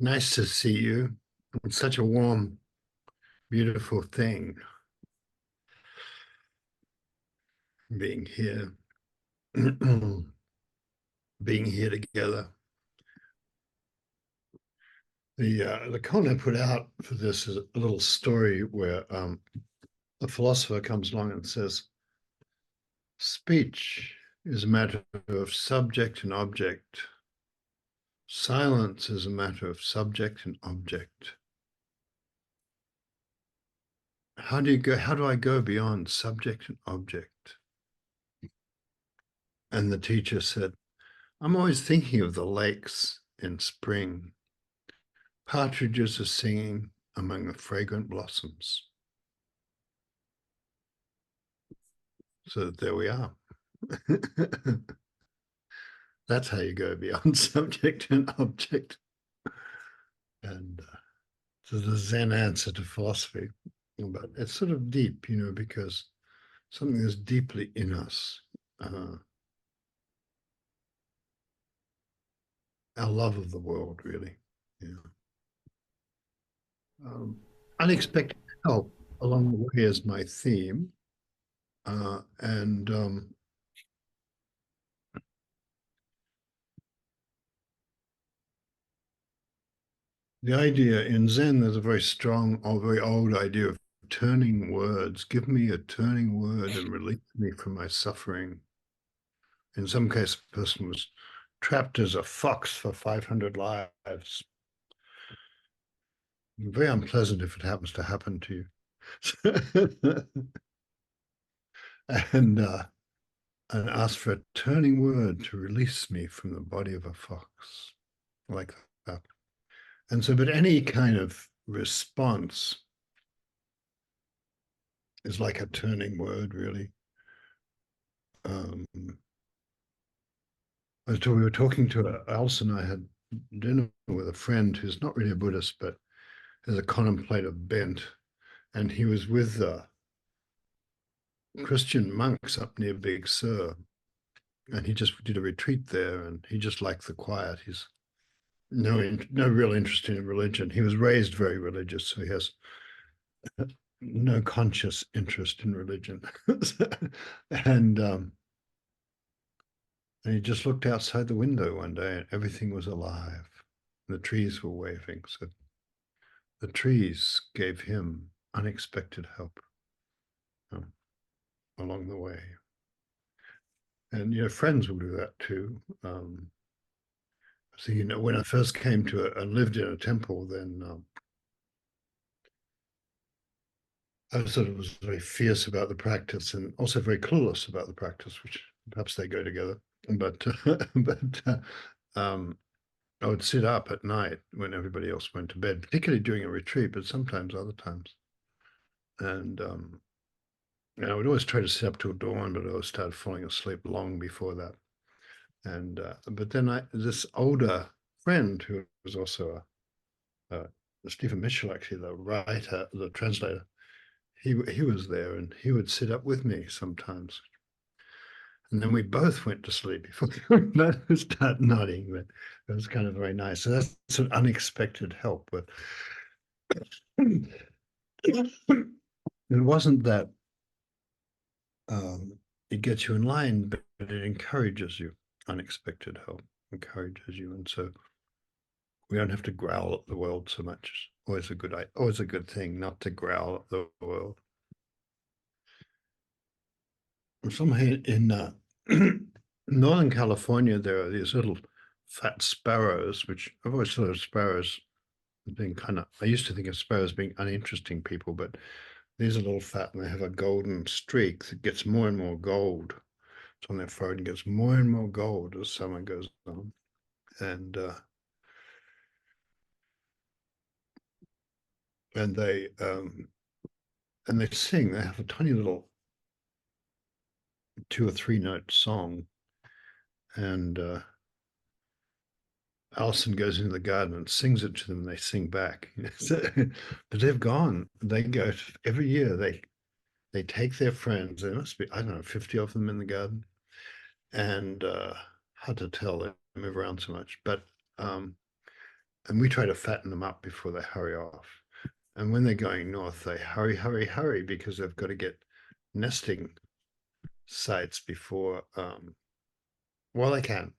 Nice to see you. It's such a warm, beautiful thing being here, being here together. The comment I put out for this is a little story where a philosopher comes along and says, speech is a matter of subject and object. Silence is a matter of subject and object. How do I go beyond subject and object? And the teacher said, I'm always thinking of the lakes in spring. Partridges are singing among the fragrant blossoms. So there we are. That's how you go beyond subject and object. And so the Zen answer to philosophy. But it's sort of deep, because something is deeply in us. Our love of the world, really. Yeah. Unexpected help along the way is my theme. And the idea in Zen, there's a very strong or very old idea of turning words. Give me a turning word and release me from my suffering. In some case, a person was trapped as a fox for 500 lives. Very unpleasant if it happens to happen to you. and ask for a turning word to release me from the body of a fox, like that. And so, but any kind of response is like a turning word, really. We were talking to Alison. I had dinner with a friend who's not really a Buddhist, but has a contemplative bent, and he was with Christian monks up near Big Sur, and he just did a retreat there, and he just liked the quiet. He's no real interest in religion. He was raised very religious, so he has no conscious interest in religion. and and he just looked outside the window one day and everything was alive. The trees were waving. So the trees gave him unexpected help along the way. And, friends will do that too. So, when I first came to and lived in a temple, then I sort of was very fierce about the practice and also very clueless about the practice, which perhaps they go together. But I would sit up at night when everybody else went to bed, particularly during a retreat, but sometimes other times. And I would always try to sit up till dawn, but I always started falling asleep long before that. And but then this older friend who was also Stephen Mitchell, actually, the writer, the translator, he was there and he would sit up with me sometimes. And then we both went to sleep before we both start nodding, but it was kind of very nice. So that's an unexpected help. But it wasn't that it gets you in line, but it encourages you. Unexpected help encourages you. And so we don't have to growl at the world so much. Always a good thing not to growl at the world. Somewhere in Northern California, there are these little fat sparrows, which I've always thought of sparrows as being I used to think of sparrows being uninteresting people, but these are little fat and they have a golden streak that gets more and more gold. It's on their forehead and gets more and more gold as summer goes on. And and they sing. They have a tiny little 2 or 3 note song, and Alison goes into the garden and sings it to them. And they sing back, but they've gone. They go every year. They take their friends. There must be, I don't know, 50 of them in the garden, and hard to tell. They move around so much, but and we try to fatten them up before they hurry off. And when they're going north, they hurry, hurry, hurry because they've got to get nesting sites before, well, they can,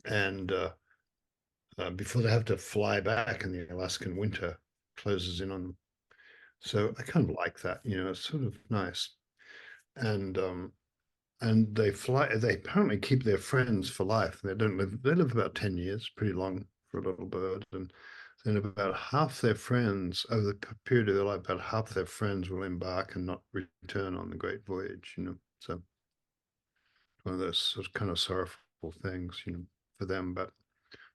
and before they have to fly back and the Alaskan winter closes in on them. So I kind of like that, it's sort of nice. And they fly. They apparently keep their friends for life. They don't live. They live about 10 years, pretty long for a little bird. And then about half their friends over the period of their life, about half their friends will embark and not return on the great voyage. So one of those sort of kind of sorrowful things, for them. But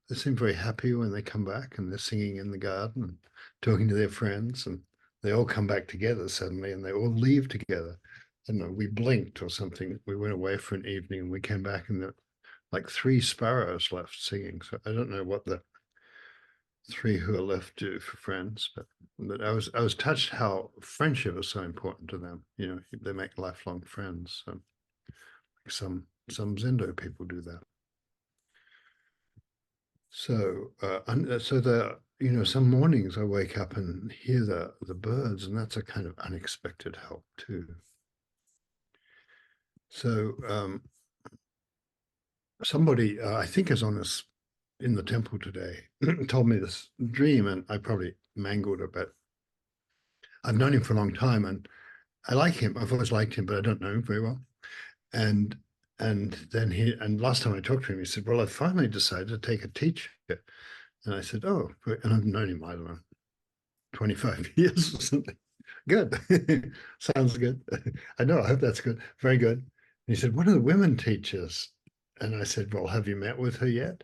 they seem very happy when they come back and they're singing in the garden and talking to their friends, and they all come back together suddenly and they all leave together. I don't know, we blinked or something. We went away for an evening and we came back and there were like 3 sparrows left singing. So I don't know what the 3 who are left do for friends, but I was touched how friendship is so important to them. They make lifelong friends. So like some Zendo people do that. So, some mornings I wake up and hear the birds, and that's a kind of unexpected help too. So, somebody I think is on this in the temple today told me this dream, and I probably mangled it, but I've known him for a long time, and I like him. I've always liked him, but I don't know him very well. And then last time I talked to him, he said, "Well, I finally decided to take a teacher." And I said, "Oh," and I've known him, I don't know, 25 years or something. Good. Sounds good. I know. I hope that's good. Very good. And he said, "One of the women teachers." And I said, "Well, have you met with her yet?"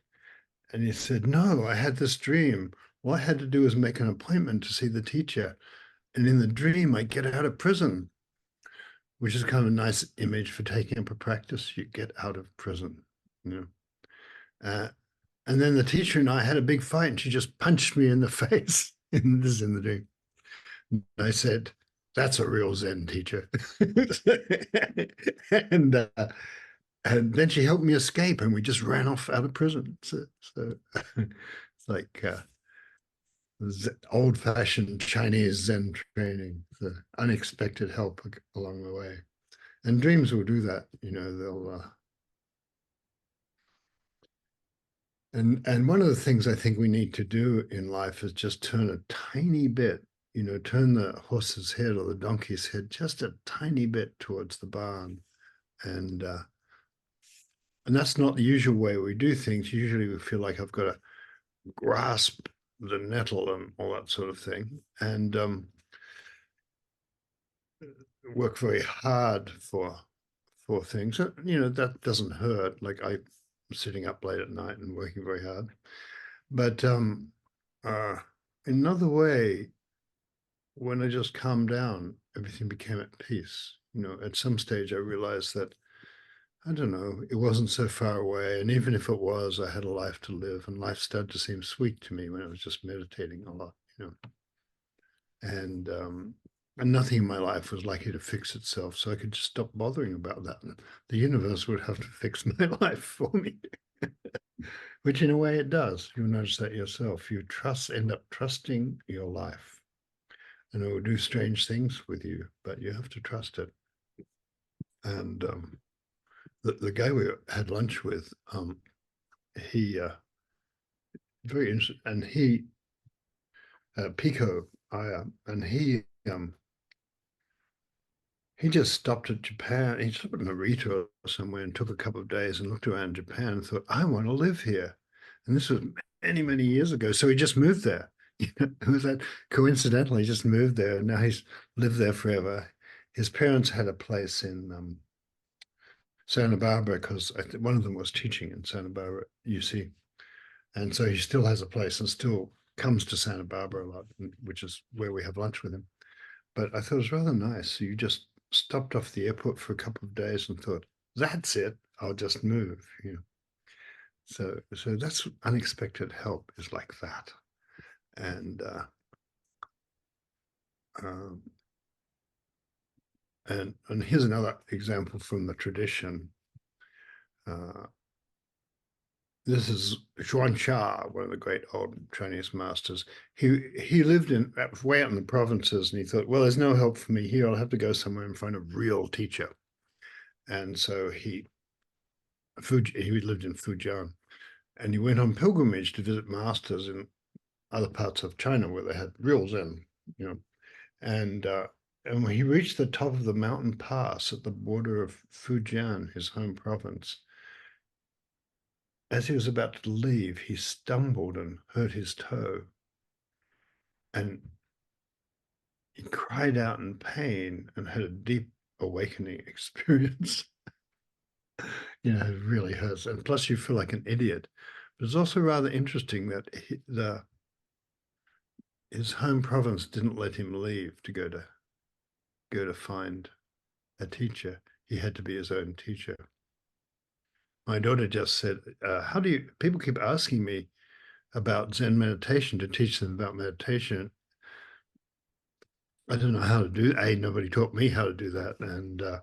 And he said, "No, I had this dream. All I had to do was make an appointment to see the teacher. And in the dream, I get out of prison," which is kind of a nice image for taking up a practice. You get out of prison, you know. Uh, and then the teacher and I had a big fight, and she just punched me in the face. And this is in the dream. I said, "That's a real Zen teacher." and and then she helped me escape, and we just ran off out of prison. So it's like old-fashioned Chinese Zen training, the unexpected help along the way. And dreams will do that. They'll. And one of the things I think we need to do in life is just turn a tiny bit, turn the horse's head or the donkey's head just a tiny bit towards the barn. And that's not the usual way we do things. Usually we feel like I've got to grasp the nettle and all that sort of thing, and work very hard for things. That doesn't hurt. Like I'm sitting up late at night and working very hard. But another way, when I just calmed down, everything became at peace. At some stage, I realized that, I don't know, it wasn't so far away. And even if it was, I had a life to live, and life started to seem sweet to me when I was just meditating a lot. And nothing in my life was likely to fix itself. So I could just stop bothering about that. And the universe would have to fix my life for me. Which in a way it does. You'll notice that yourself. You end up trusting your life. And it will do strange things with you, but you have to trust it. And the guy we had lunch with, he very interesting, and he Pico, and he just stopped at Japan. He stopped at Narita or somewhere and took a couple of days and looked around Japan and thought, "I want to live here." And this was many, many years ago. So he just moved there. It was that coincidental. He just moved there, and now he's lived there forever. His parents had a place in Santa Barbara because one of them was teaching in Santa Barbara, UC. And so he still has a place and still comes to Santa Barbara a lot, which is where we have lunch with him. But I thought it was rather nice. So you just stopped off the airport for a couple of days and thought, "That's it. I'll just move." So that's unexpected help is like that. And um, and here's another example from the tradition. Uh, This is Xuanxia, one of the great old Chinese masters. He lived in way out in the provinces, and he thought, well, there's no help for me here. I'll have to go somewhere and find a real teacher. And so he lived in Fujian, and he went on pilgrimage to visit masters in other parts of China where they had real Zen, you know. And when he reached the top of the mountain pass at the border of Fujian, his home province, as he was about to leave, he stumbled and hurt his toe. And he cried out in pain and had a deep awakening experience. It really hurts. And plus, you feel like an idiot. But it's also rather interesting that his home province didn't let him leave to go to find a teacher. He had to be his own teacher. My daughter just said, "How do you?" People keep asking me about Zen meditation to teach them about meditation. I don't know how to do. Nobody taught me how to do that, and I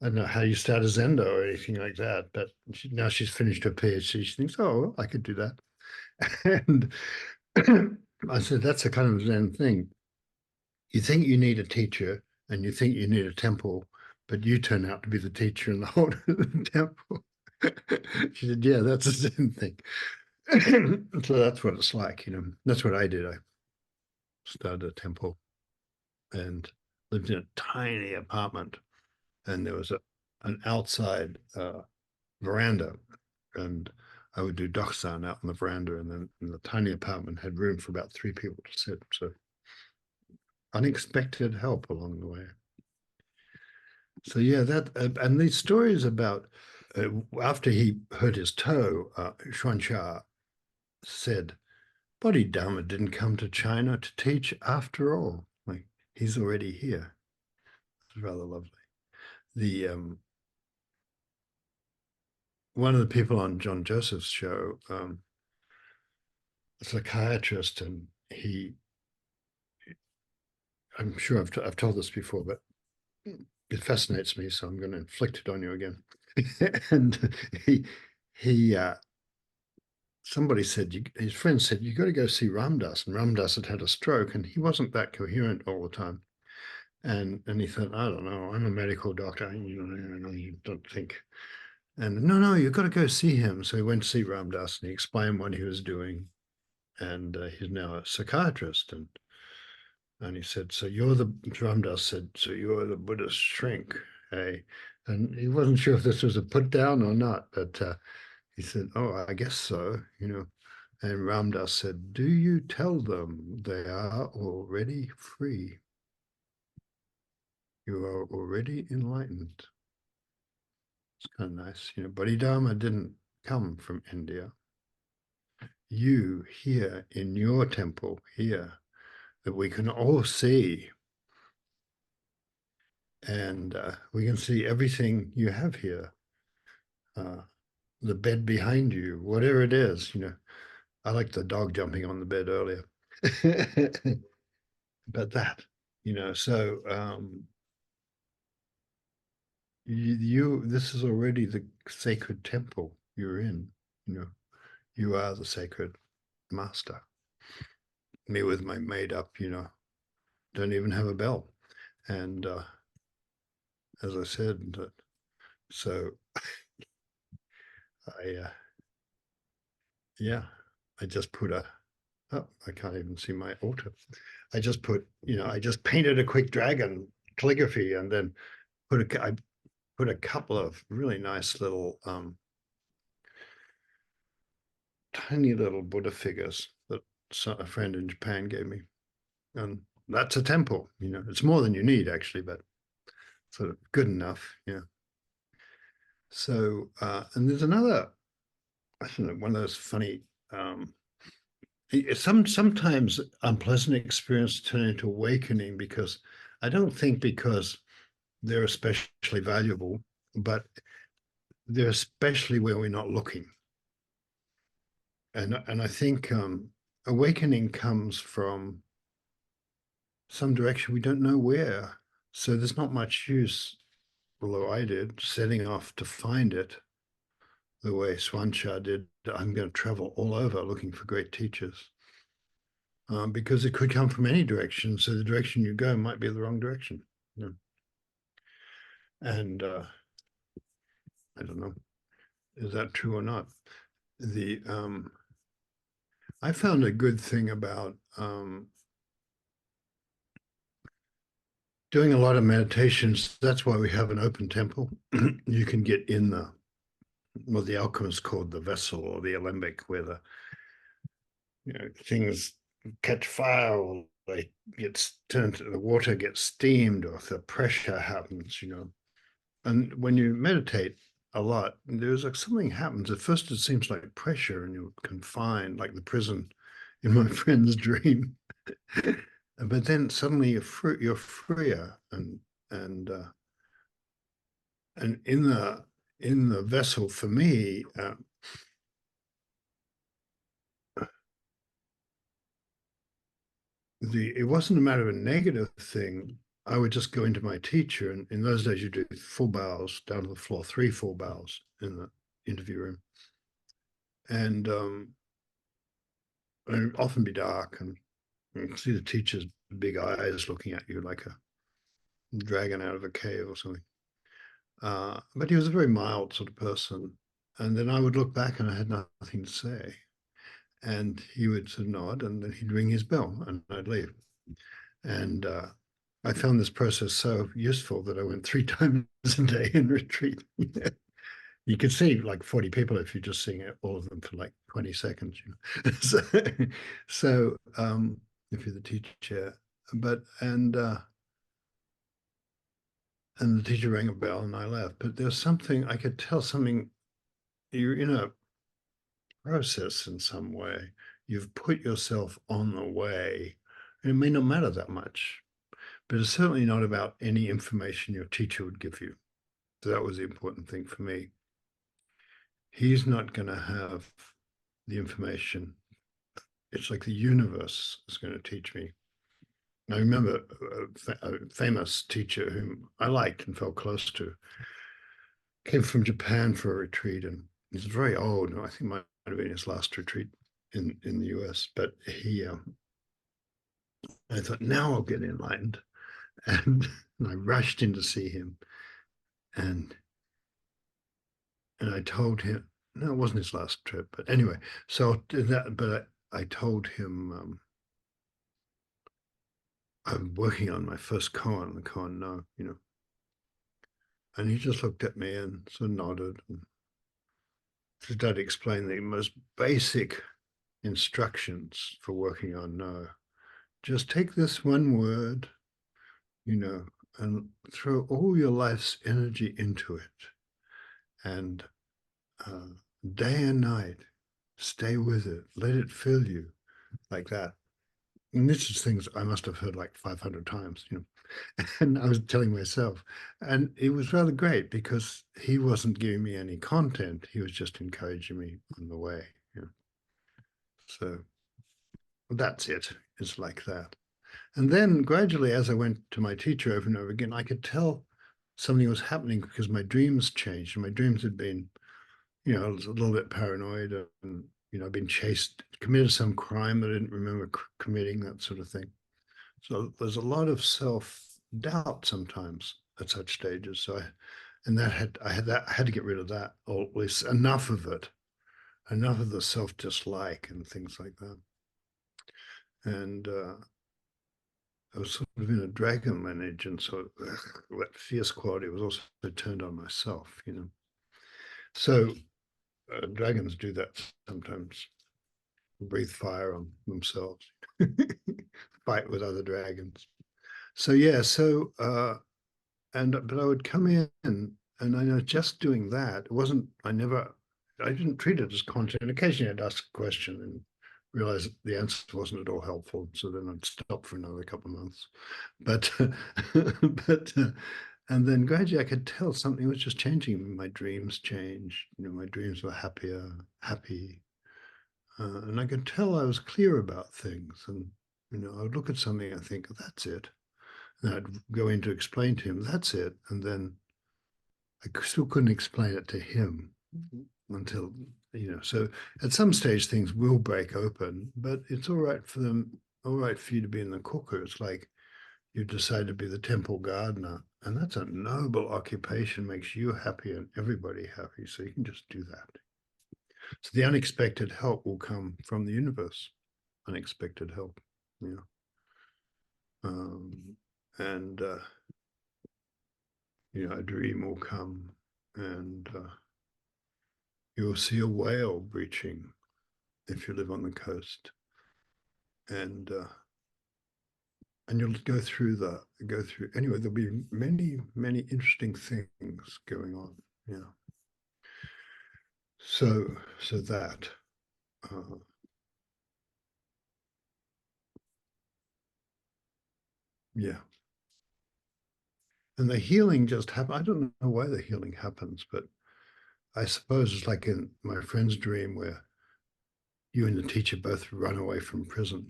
don't know how you start a Zendo or anything like that. But now she's finished her PhD. She thinks, "Oh, well, I could do that." And I said, "That's a kind of Zen thing. You think you need a teacher, and you think you need a temple, but you turn out to be the teacher in the whole temple." She said, "Yeah, that's a Zen thing." So that's what it's like. That's what I did. I started a temple and lived in a tiny apartment, and there was an outside veranda, and I would do Doksan out on the veranda, and then the tiny apartment had room for about 3 people to sit. So unexpected help along the way. So yeah, that and these stories about after he hurt his toe, Xuanxia said, Bodhidharma didn't come to China to teach after all. Like, he's already here. It's rather lovely. The One of the people on John Joseph's show, a psychiatrist, and I'm sure I've told this before, but it fascinates me, so I'm going to inflict it on you again. And he somebody said, his friend said, you got to go see Ramdas, and Ramdas had a stroke, and he wasn't that coherent all the time. And he thought, I don't know, I'm a medical doctor, you don't think. And no, you've got to go see him. So he went to see Ramdas, and he explained what he was doing, and he's now a psychiatrist. And he said, so Ramdas said, so you're the Buddhist shrink, hey? And he wasn't sure if this was a put down or not, but he said, oh, I guess so. And Ramdas said, do you tell them they are already free? You are already enlightened. It's kind of nice. Bodhidharma didn't come from India. You here in your temple here that we can all see, and we can see everything you have here, the bed behind you, whatever it is. I like the dog jumping on the bed earlier. But so this is already the sacred temple you're in. You are the sacred master. Me with my made up, don't even have a bell. And as I said, so I, yeah, I just put I can't even see my altar. I just painted a quick dragon calligraphy, and then I put a couple of really nice little, tiny little Buddha figures that a friend in Japan gave me. And that's a temple, it's more than you need actually, but sort of good enough. Yeah. So, and there's another, I don't know, one of those funny, sometimes unpleasant experience turn into awakening because I don't think because they're especially valuable, but they're especially where we're not looking. And I think awakening comes from some direction we don't know where. So there's not much use, although I did, setting off to find it. the way Swansha did. I'm going to travel all over looking for great teachers, because it could come from any direction. So the direction you go might be the wrong direction. You know? And I don't know, is that true or not? The I found a good thing about doing a lot of meditations. That's why we have an open temple. You can get in the, what the alchemists called the vessel or the alembic, where the, you know, things catch fire or they get turned to the water, gets steamed, or if the pressure happens, you know. And when you meditate a lot, there's like something happens. At first, it seems like pressure and you're confined, like the prison in my friend's dream. But then suddenly you're freer, and and in the vessel for me, it wasn't a matter of a negative thing. I would just go into my teacher, and in those days you do full bows down to the floor, three full bows in the interview room, and it'd often be dark, and you can see the teacher's big eyes looking at you like a dragon out of a cave or something. But he was a very mild sort of person. And then I would look back and I had nothing to say. And he would sort of nod, and then he'd ring his bell and I'd leave. And I found this process so useful that I went 3 times a day in retreat. You could see like 40 people if you're just seeing all of them for like 20 seconds. You know? So if you're the teacher, but and the teacher rang a bell and I left. But there's something I could tell, something, you're in a process in some way. You've put yourself on the way, and it may not matter that much, but it's certainly not about any information your teacher would give you. So that was the important thing for me. He's not going to have the information. It's like the universe is going to teach me. I remember a famous teacher whom I liked and felt close to came from Japan for a retreat, and he's very old. I think might have been his last retreat in the US. But I thought, now I'll get enlightened, and, and I rushed in to see him, and I told him, no, it wasn't his last trip, but anyway. So that, but I told him I'm working on my first koan, the koan no, you know. And he just looked at me and sort of nodded and started to explain the most basic instructions for working on no. Just take this one word, you know, and throw all your life's energy into it. And uh, day and night, stay with it, let it fill you, like that. And this is things I must have heard like 500 times, you know. And I was telling myself, and it was rather great because he wasn't giving me any content. He was just encouraging me on the way. You know? So that's it. It's like that. And then gradually, as I went to my teacher over and over again, I could tell something was happening because my dreams changed. And my dreams had been, you know, I was a little bit paranoid and, you know, been chased, committed some crime that I didn't remember committing, that sort of thing. So there's a lot of self-doubt sometimes at such stages. So I had to get rid of that, or at least enough of it, enough of the self-dislike and things like that. And I was sort of in a dragon lineage, and so that fierce quality was also turned on myself, you know. So dragons do that sometimes, breathe fire on themselves, fight with other dragons. So yeah, so but I would come in, and I know just doing that, it wasn't, I didn't treat it as content. Occasionally I'd ask a question and realize the answer wasn't at all helpful. So then I'd stop for another couple of months. But, but, and then gradually I could tell something was just changing. My dreams changed. You know, my dreams were happy. And I could tell I was clear about things. And, you know, I would look at something and think, that's it. And I'd go in to explain to him, that's it. And then I still couldn't explain it to him. until, so at some stage things will break open, but it's all right for you to be in the cooker. It's like you decide to be the temple gardener, and that's a noble occupation, makes you happy and everybody happy. So you can just do that. So the unexpected help will come from the universe. Unexpected help, and a dream will come, and you'll see a whale breaching if you live on the coast, and you'll go through anyway. There'll be many interesting things going on. So that. Yeah. And the healing just happens. I don't know why the healing happens, but I suppose it's like in my friend's dream where you and the teacher both run away from prison.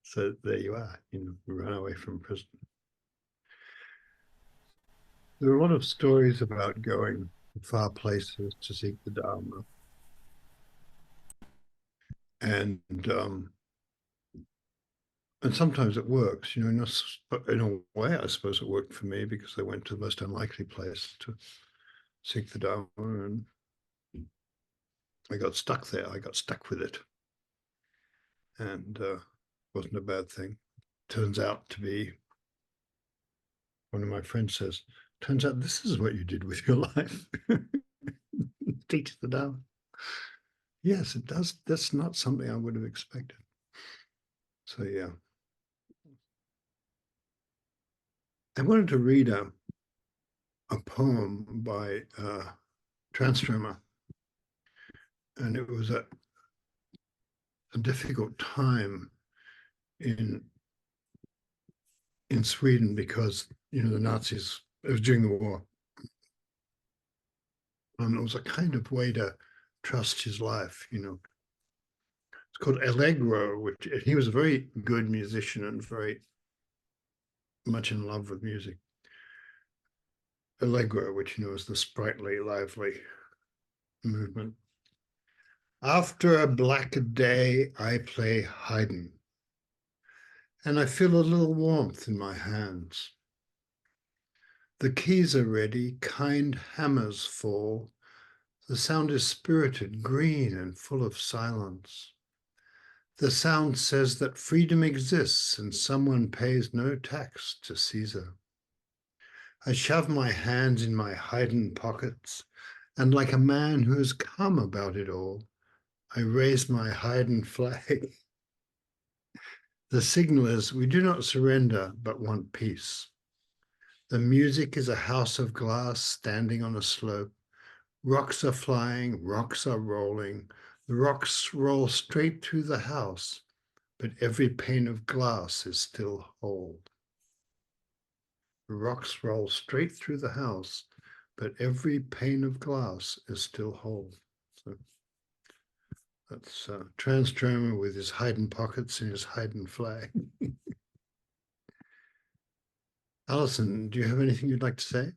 So there you are, run away from prison. There are a lot of stories about going to far places to seek the Dharma. And sometimes it works, in a way, I suppose it worked for me because I went to the most unlikely place to seek the Dharma, and I got stuck there. I got stuck with it. And wasn't a bad thing. Turns out to be, one of my friends says, turns out this is what you did with your life. Teach the Dharma. Yes, it does. That's not something I would have expected. So yeah. I wanted to read a poem by Tranströmer, and it was a difficult time in Sweden because the Nazis, it was during the war, and it was a kind of way to trust his life. It's called Allegro, which he was a very good musician and very much in love with music. Allegro, which is the sprightly, lively movement. After a black day, I play Haydn, and I feel a little warmth in my hands. The keys are ready, kind hammers fall. The sound is spirited, green, and full of silence. The sound says that freedom exists and someone pays no tax to Caesar. I shove my hands in my Haydn pockets, and like a man who has come about it all, I raise my Haydn flag. The signal is we do not surrender, but want peace. The music is a house of glass standing on a slope. Rocks are flying, rocks are rolling. The rocks roll straight through the house, but every pane of glass is still whole. The rocks roll straight through the house, but every pane of glass is still whole. So that's Tranströmer with his Haydn pockets and his Haydn flag. Alison, do you have anything you'd like to say?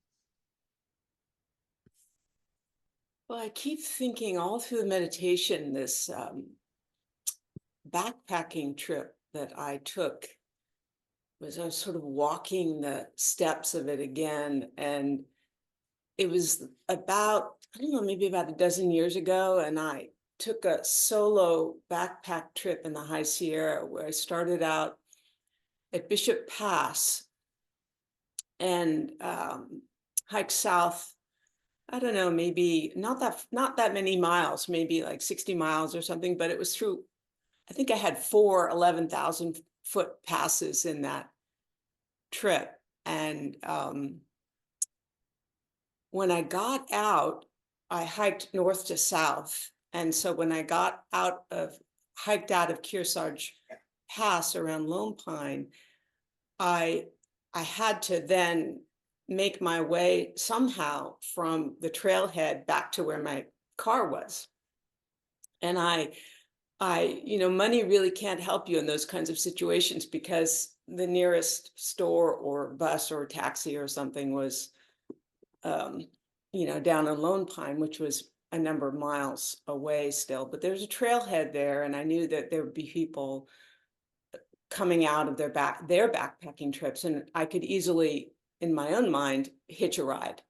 Well, I keep thinking all through the meditation, this backpacking trip that I took I was sort of walking the steps of it again. And it was about, I don't know, maybe about a dozen years ago. And I took a solo backpack trip in the High Sierra where I started out at Bishop Pass and hiked south. I don't know, maybe not that many miles, maybe like 60 miles or something, but it was through, I think I had 4 11,000-foot passes in that trip. And when I got out, I hiked north to south. And so when I hiked out of Kearsarge Pass around Lone Pine, I had to then make my way somehow from the trailhead back to where my car was. And money really can't help you in those kinds of situations because the nearest store or bus or taxi or something was down in Lone Pine, which was a number of miles away still, but there's a trailhead there, and I knew that there would be people coming out of their backpacking trips, and I could easily, in my own mind, hitch a ride,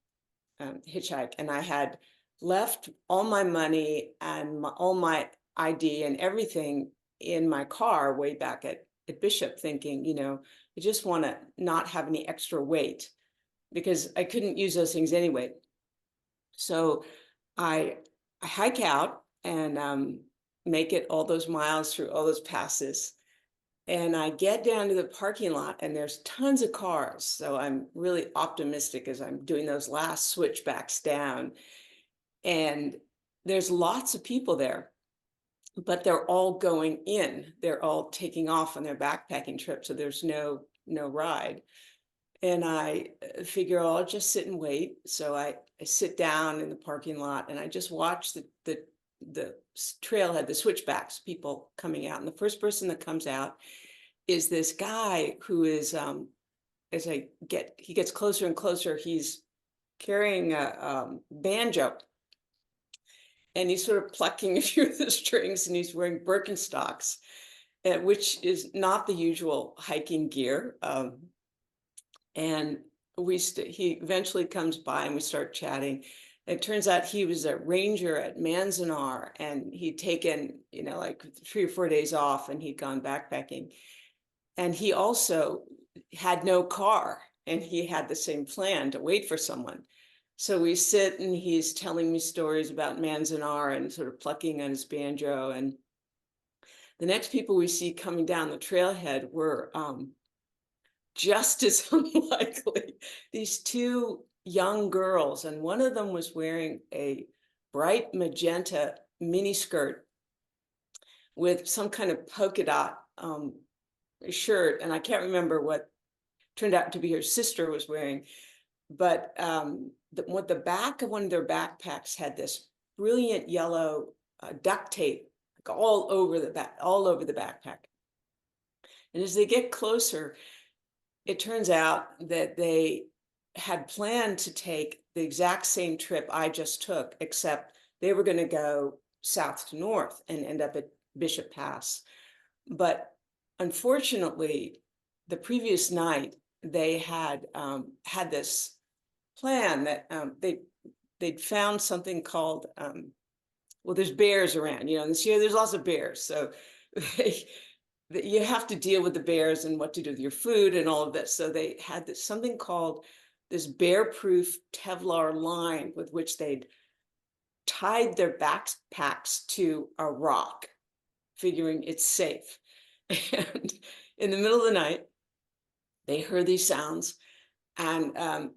hitchhike. And I had left all my money and all my ID and everything in my car way back at Bishop, thinking, I just want to not have any extra weight because I couldn't use those things anyway. So I hike out and make it all those miles through all those passes. And I get down to the parking lot and there's tons of cars. So I'm really optimistic as I'm doing those last switchbacks down. And there's lots of people there, but they're all going in. They're all taking off on their backpacking trip. So there's no ride. And I figure, I'll just sit and wait. So I sit down in the parking lot and I just watch the trailhead, the switchbacks, people coming out. And the first person that comes out is this guy who is, he gets closer and closer, he's carrying a banjo. And he's sort of plucking a few of the strings, and he's wearing Birkenstocks, which is not the usual hiking gear. And he eventually comes by and we start chatting. It turns out he was a ranger at Manzanar, and he'd taken, like 3 or 4 days off, and he'd gone backpacking. And he also had no car, and he had the same plan to wait for someone. So we sit and he's telling me stories about Manzanar and sort of plucking on his banjo. And the next people we see coming down the trailhead were just as unlikely. These 2 young girls, and one of them was wearing a bright magenta miniskirt with some kind of polka dot shirt. And I can't remember what turned out to be her sister was wearing. But what the back of one of their backpacks had this brilliant yellow duct tape, like all over the backpack. And as they get closer, it turns out that they had planned to take the exact same trip I just took, except they were going to go south to north and end up at Bishop Pass. But unfortunately, the previous night, they had had this plan that they'd found something called, well, there's bears around, this year there's lots of bears. So you have to deal with the bears and what to do with your food and all of this. So they had something called this bear-proof Kevlar line with which they'd tied their backpacks to a rock, figuring it's safe. And in the middle of the night, they heard these sounds, and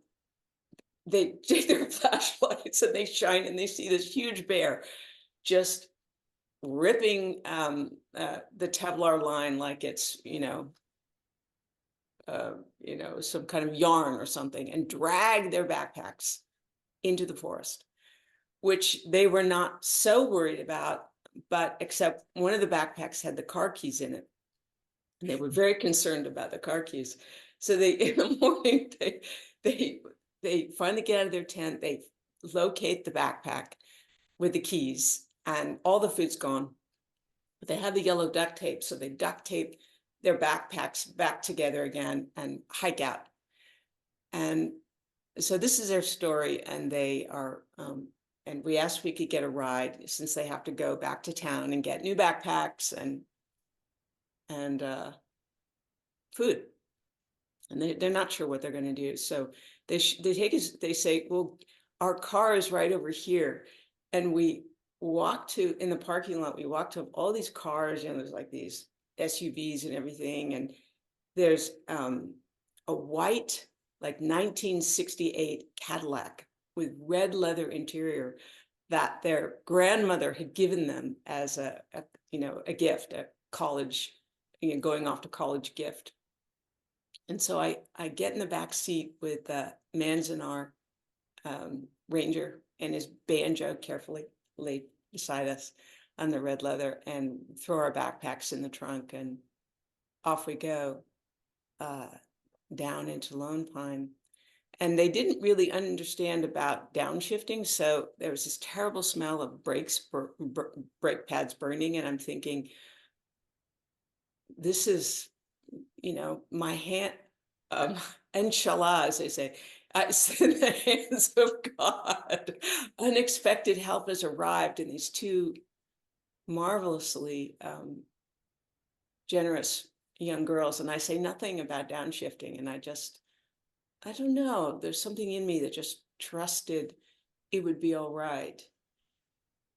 they take their flashlights and they shine and they see this huge bear just ripping the Kevlar line like it's, some kind of yarn or something, and drag their backpacks into the forest, which they were not so worried about, but except one of the backpacks had the car keys in it. And they were very concerned about the car keys. So in the morning, they finally get out of their tent, they locate the backpack with the keys, and all the food's gone. But they have the yellow duct tape, so they duct tape their backpacks back together again and hike out. And so this is their story, and they are, and we asked if we could get a ride since they have to go back to town and get new backpacks and food. And they're not sure what they're going to do. So they say, well, our car is right over here. And we in the parking lot, we walked to all these cars, there's like these SUVs and everything. And there's a white, like 1968 Cadillac with red leather interior that their grandmother had given them as a gift, a college, going off to college gift. And so I get in the back seat with Manzanar Ranger and his banjo carefully laid beside us on the red leather, and throw our backpacks in the trunk, and off we go down into Lone Pine. and they didn't really understand about downshifting. So there was this terrible smell of brake pads burning. And I'm thinking, this is, my hand, inshallah, as they say, it's in the hands of God. Unexpected help has arrived, and these two marvelously generous young girls. And I say nothing about downshifting. And I don't know, there's something in me that just trusted it would be all right.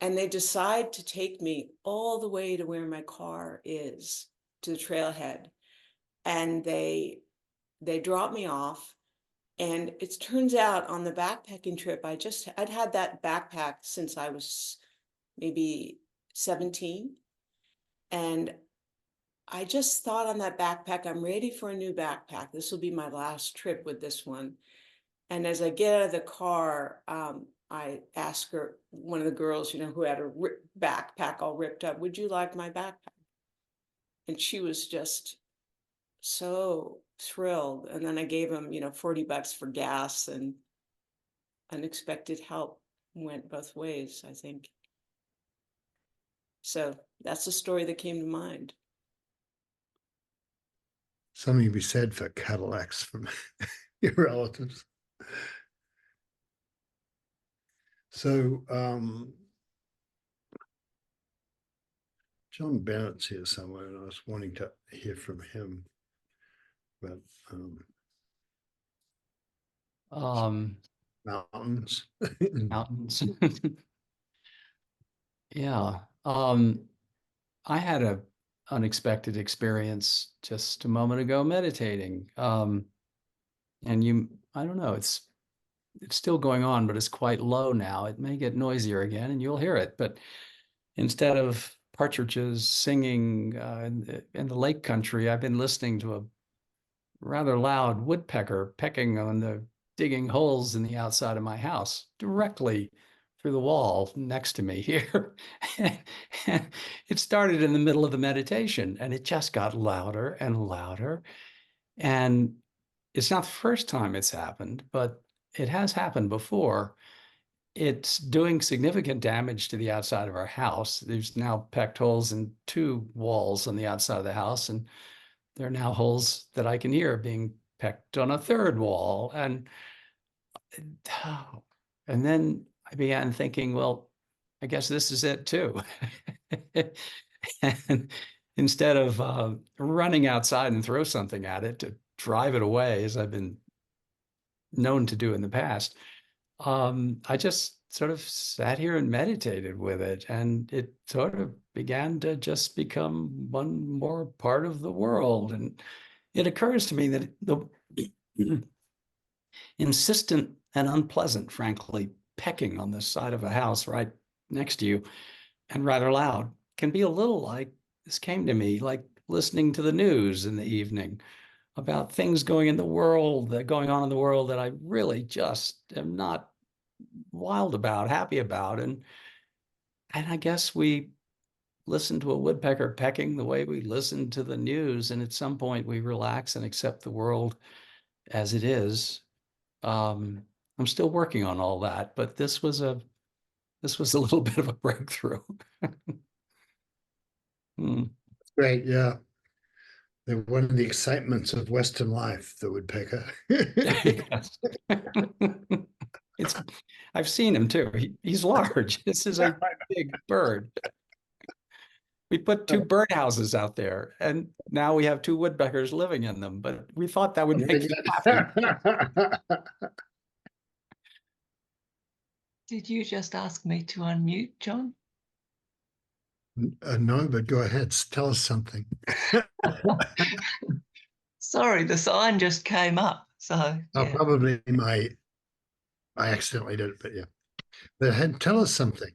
And they decide to take me all the way to where my car is, to the trailhead. And they drop me off. And it turns out on the backpacking trip, I'd had that backpack since I was maybe 17. And I just thought on that backpack, I'm ready for a new backpack. This will be my last trip with this one. And as I get out of the car, I asked her, one of the girls, who had a backpack all ripped up, would you like my backpack? And she was just so thrilled. And then I gave him, $40 for gas, and unexpected help went both ways, I think. So that's the story that came to mind. Something to be said for Cadillacs from your relatives. So John Bennett's here somewhere, and I was wanting to hear from him. But mountains. Mountains. Yeah. I had a unexpected experience just a moment ago meditating. And I don't know, it's still going on, but it's quite low now. It may get noisier again and you'll hear it. But instead of partridges singing in the lake country, I've been listening to a rather loud woodpecker pecking on the digging holes in the outside of my house directly through the wall next to me here. It started in the middle of the meditation and it just got louder and louder. And it's not the first time it's happened, but it has happened before. It's doing significant damage to the outside of our house. There's now pecked holes in 2 walls on the outside of the house, and there are now holes that I can hear being pecked on a 3rd wall. And then I began thinking, well, I guess this is it too. And instead of running outside and throw something at it to drive it away, as I've been known to do in the past, I just sort of sat here and meditated with it, and it sort of began to just become one more part of the world. And it occurs to me that the insistent and unpleasant, frankly, pecking on the side of a house right next to you and rather loud can be a little like, this came to me, like listening to the news in the evening about things going on in the world that I really just am not wild about, happy about. And I guess we listen to a woodpecker pecking the way we listen to the news. And at some point we relax and accept the world as it is. I'm still working on all that, but this was a little bit of a breakthrough. Great, yeah. They're one of the excitements of Western life, the woodpecker. I've seen him too. He's large. This is a big bird. We put 2 birdhouses out there, and now we have 2 woodpeckers living in them, but we thought that would make them happy. Did you just ask me to unmute, John? No, but go ahead. Tell us something. Sorry, the sign just came up. So yeah. Probably I accidentally did it, but yeah. But tell us something.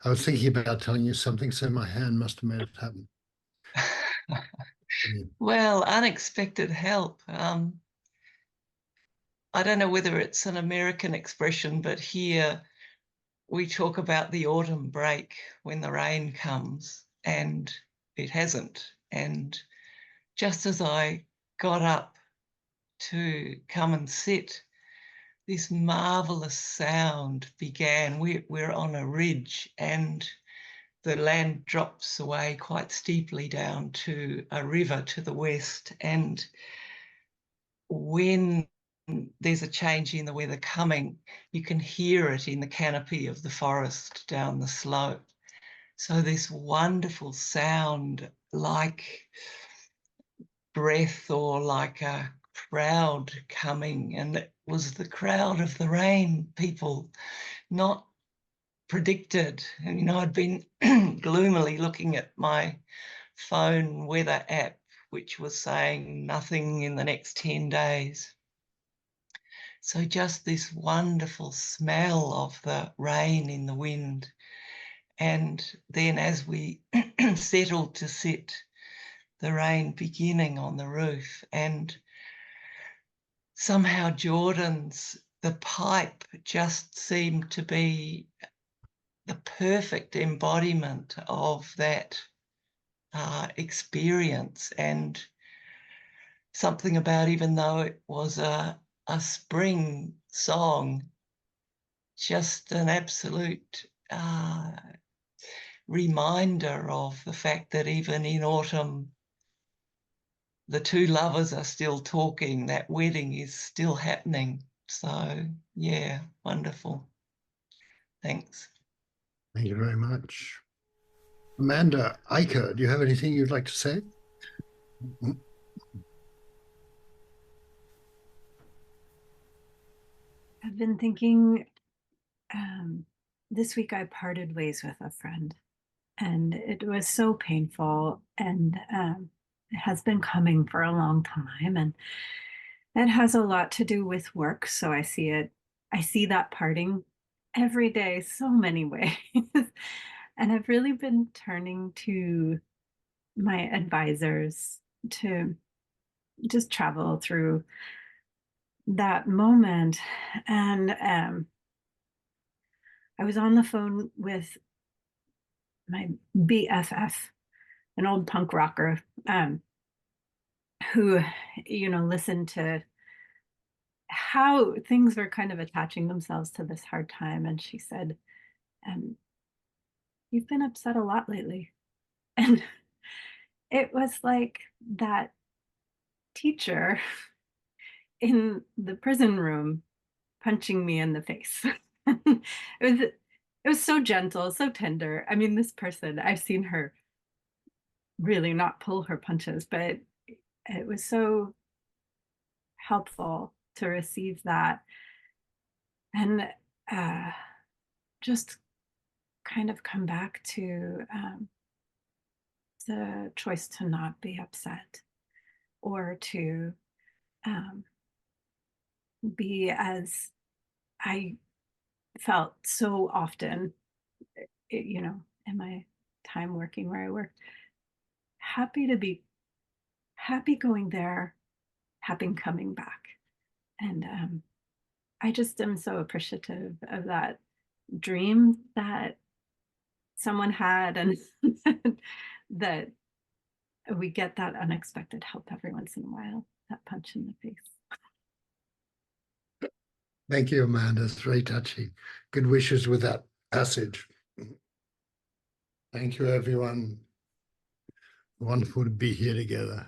I was thinking about telling you something, so my hand must have made it happen. Well, unexpected help. I don't know whether it's an American expression, but here we talk about the autumn break when the rain comes, and it hasn't. And just as I got up to come and sit, this marvelous sound began. We're on a ridge, and the land drops away quite steeply down to a river to the west. And when there's a change in the weather coming, you can hear it in the canopy of the forest down the slope. So this wonderful sound, like breath or like a crowd coming, and it was the crowd of the rain people, not predicted. And, you know, I'd been gloomily looking at my phone weather app, which was saying nothing in the next 10 days. So just this wonderful smell of the rain in the wind. And then as we settled to sit, the rain beginning on the roof, and somehow the pipe just seemed to be the perfect embodiment of that experience. And something about, even though it was a spring song, just an absolute reminder of the fact that even in autumn, the two lovers are still talking, that wedding is still happening. So, yeah, wonderful. Thanks. Thank you very much. Amanda Iker, do you have anything you'd like to say? I've been thinking, this week I parted ways with a friend, and it was so painful, and it has been coming for a long time, and it has a lot to do with work. So I see that parting every day, so many ways. And I've really been turning to my advisors to just travel through that moment. And I was on the phone with my BFF, an old punk rocker, who, listened to how things were kind of attaching themselves to this hard time. And she said, "You've been upset a lot lately." And it was like that teacher in the prison room punching me in the face. It was so gentle, so tender. I mean, this person, I've seen her really not pull her punches, but it was so helpful to receive that, and just kind of come back to the choice to not be upset, or to be, as I felt so often, in my time working where I work, happy going there, happy coming back. And I just am so appreciative of that dream that someone had, and that we get that unexpected help every once in a while, that punch in the face. Thank you, Amanda. It's very touching. Good wishes with that passage. Thank you, everyone. Wonderful to be here together.